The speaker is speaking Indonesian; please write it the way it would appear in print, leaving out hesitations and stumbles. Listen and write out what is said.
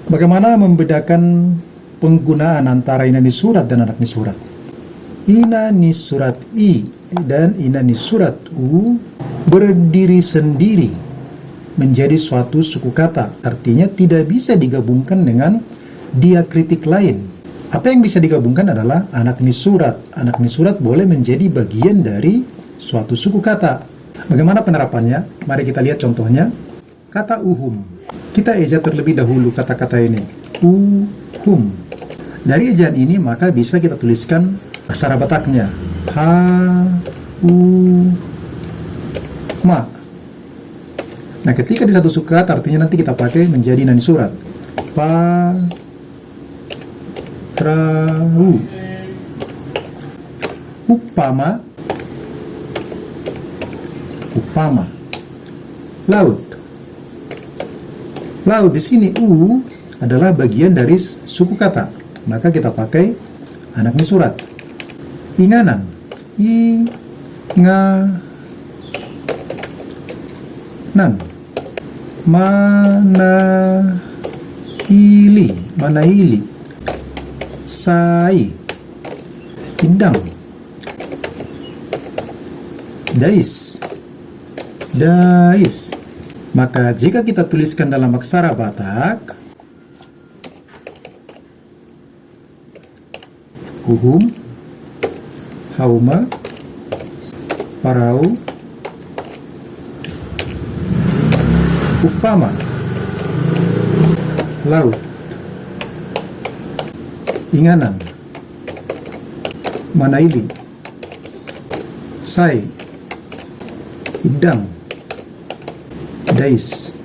Bagaimana membedakan penggunaan antara inani surat dan anakni surat? Inani surat I dan inani surat U berdiri sendiri menjadi suatu suku kata, artinya tidak bisa digabungkan dengan diakritik lain. Apa yang bisa digabungkan adalah anakni surat. Anakni surat boleh menjadi bagian dari suatu suku kata. Bagaimana penerapannya? Mari kita lihat contohnya. Kata uhum. Kita eja terlebih dahulu kata-kata ini. Uhum. Dari ejaan ini maka bisa kita tuliskan aksara Bataknya. Ha, u, ma. Nah, ketika di satu suku kata artinya nanti kita pakai menjadi inani surat. Pa, rahu. Upama. Upama. Laut. Laut di sini u adalah bagian dari suku kata, maka kita pakai anakni surat. Inganan. I, nga, nan. Mana, ili. Mana ili. Sai. Indang. Dais. Dais. Maka jika kita tuliskan dalam aksara Batak, uhum, hauma, parau, upama, laut, inganan, manaili, sai, idang, dais.